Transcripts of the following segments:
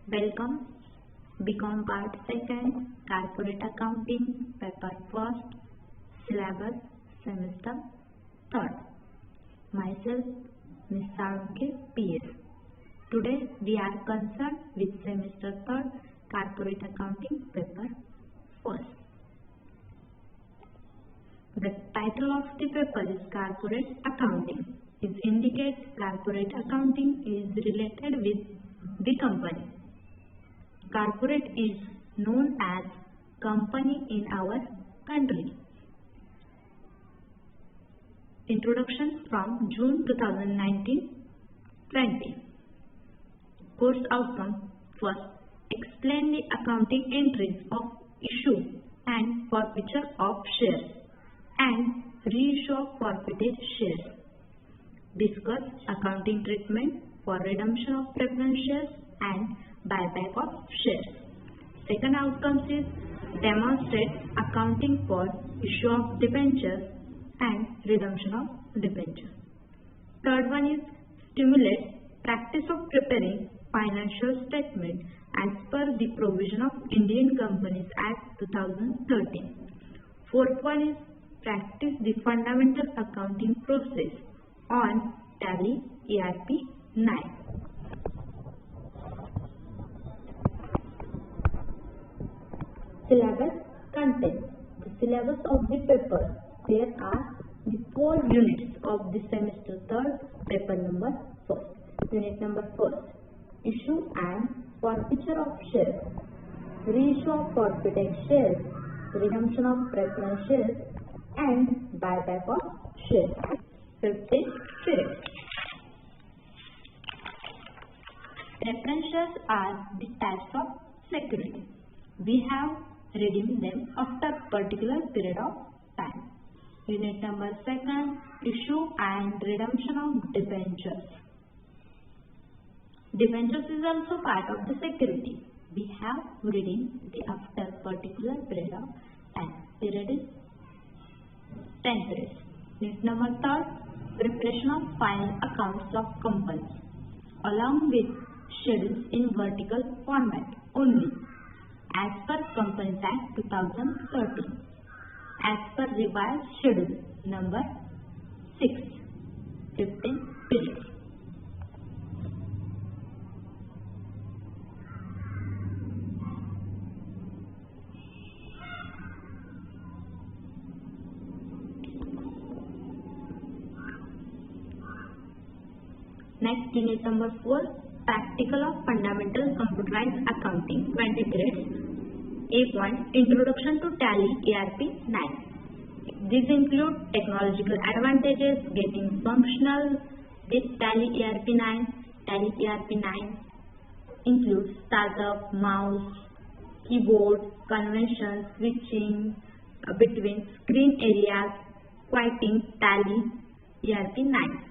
Welcome. BCom Part 2nd, Corporate Accounting, Paper 1st, Syllabus, Semester 3rd. Myself, Ms. Salunke, PS. Today we are concerned with Semester 3rd, Corporate Accounting, Paper 1st. The title of the paper is Corporate Accounting. It indicates corporate accounting is related with the company. Corporate is known as company in our country. Introduction from June 2019-20. Course outcome. First, explain the accounting entries of issue and forfeiture of shares and reissue of forfeited shares. Discuss accounting treatment for redemption of preference shares and buyback of shares. Second outcomes is demonstrate accounting for issue of debentures and redemption of debentures. Third one is stimulate practice of preparing financial statement as per the provision of Indian Companies Act 2013. Fourth one is practice the fundamental accounting process on Tally ERP 9. Syllabus content. The syllabus of the paper. There are the 4 units of the semester 3rd, paper number 1st. Unit number 1st. Issue and forfeiture of shares. Reissue of forfeited shares. Redemption of preference shares and buyback of shares. 15 periods. Preference shares are the types of security. We have redeemed them after particular period of time. Unit number 2nd, issue and redemption of debentures. Debentures is also part of the security. We have redeemed the after particular period of time. Period is 10 periods. Unit number 3rd, preparation of final accounts of companies along with schedules in vertical format only as per Companies Act 2013 as per revised schedule number 6. 15 periods. Next, unit number 4, practical of fundamental computerized accounting, 20 periods. A point, introduction to Tally ERP 9. These include technological advantages, getting functional with Tally ERP 9. Tally ERP 9 includes startup, mouse, keyboard, conventions, switching between screen areas, quieting Tally ERP 9.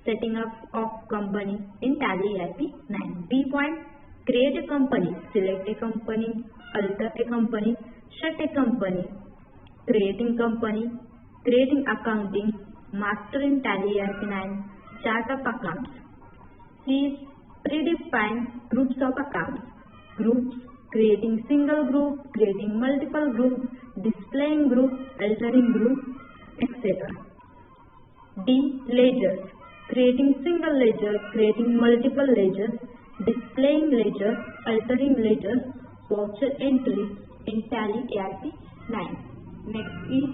Setting up of company in Tally ERP 9. B point, create a company, select a company, alter a company, shut a company, creating accounting, master in Tally ERP 9, chart of accounts. C is predefine groups of accounts, groups, creating single group, creating multiple groups, displaying group, altering group, etc. D, ledgers. Creating single ledger, creating multiple ledgers, displaying ledger, altering ledgers, voucher entry in Tally ERP 9. Next is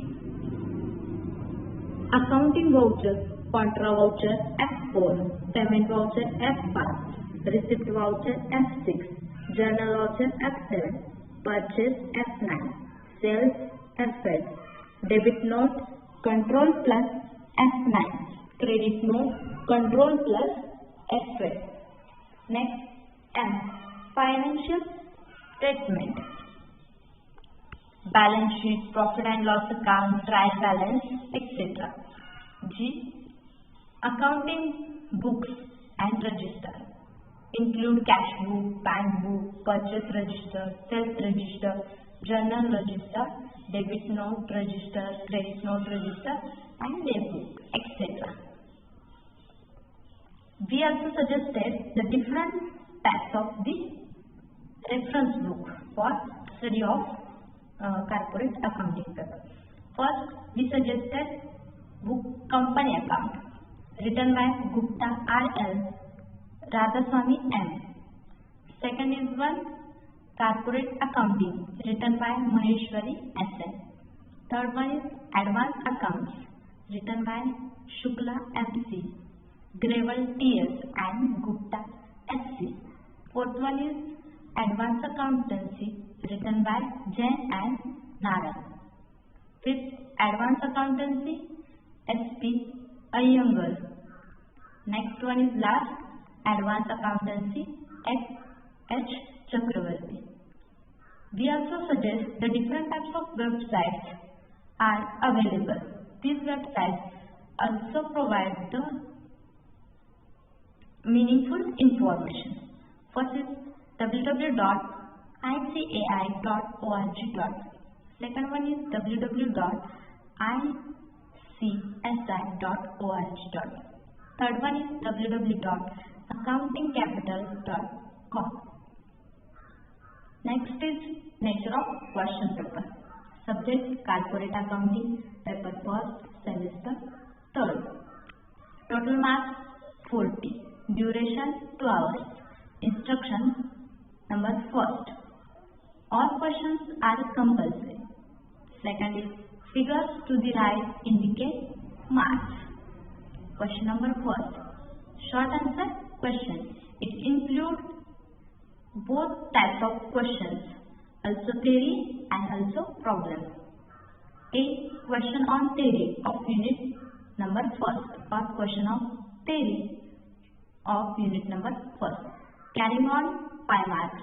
accounting vouchers, contra voucher F4, payment voucher F5, receipt voucher F6, journal voucher F7, purchase F9, sales F8, debit note control plus F9. Credit note, control plus F8. Next, M, financial statement. Balance sheet, profit and loss account, trial balance, etc. G, accounting books and register. Include cash book, bank book, purchase register, sales register, journal register, debit note register, credit note register, and daybook, etc. We also suggested the different types of the reference book for study of corporate accounting paper. First, we suggested book Company Account, written by Gupta R.L., Radhaswamy M. Second is one Corporate Accounting, written by Maheshwari S.N. Third one is Advanced Accounts, written by Shukla M.C., Gravel T.S. and Gupta S.C. Fourth one is Advanced Accountancy, written by Jain and Narang. Fifth, Advanced Accountancy, S.P. Iyengar. Next one is last, Advanced Accountancy, H. Chakravarti. We also suggest the different types of websites are available. These websites also provide the meaningful information. First is www.icai.org. Second one is www.icsi.org. Third one is www.accountingcapital.com. Next is nature of question paper. Subject corporate accounting, paper first, semester third. Total marks 40. Duration 2 hours. Instruction number first. All questions are compulsory. Second is figures to the right indicate marks. Question number first. Short answer question. It includes both types of questions, also theory and also problem. A. Question on theory of unit number first or question of theory of unit number first, carrying on 5 marks.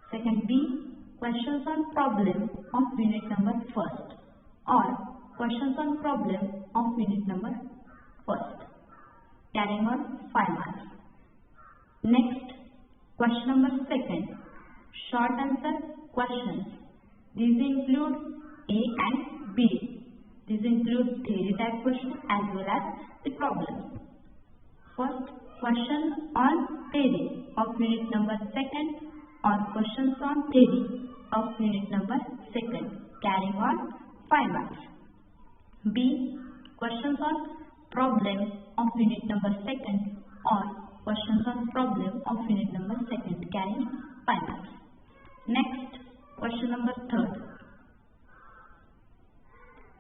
Second, B. Questions on problem of unit number first or questions on problem of unit number first, carrying on 5 marks. Next, question number second, short answer questions. These include A and B. These include theory type questions as well as the problems. First, question on theory of unit number second or questions on theory of unit number second, carrying on 5 marks. B. Questions on problem of unit number second or questions on problem of unit number second, carrying 5 marks. Next, question number third,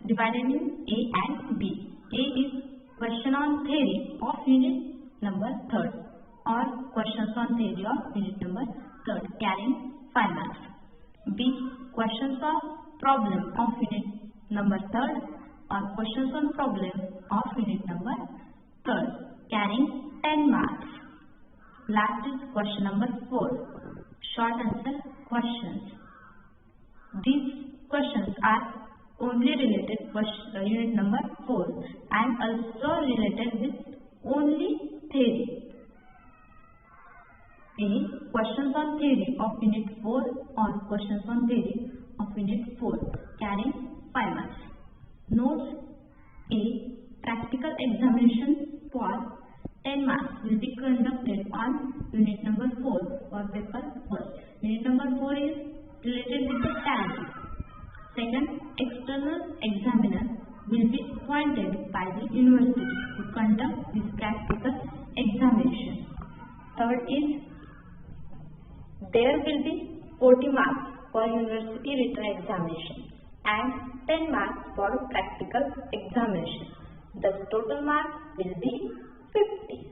divided in A and B. A is question on theory of unit number third or questions on theory of unit number third, carrying 5 marks. B. Questions on problem of unit number third or questions on problem of unit number third, carrying 10 marks. Last is question number 4, short answer questions. These questions are only related unit number 4 and also related with only theory. A. Questions on theory of unit 4 or questions on theory of unit 4, carrying 5 marks. Notes: A. Practical examination for 10 marks will be conducted on unit number 4 or paper first. Unit number 4 is related with the tally. Second, external examiner will be appointed by the university to conduct this practical examination. Third is there will be 40 marks for university written examination and 10 marks for practical examination. The total marks will be 50.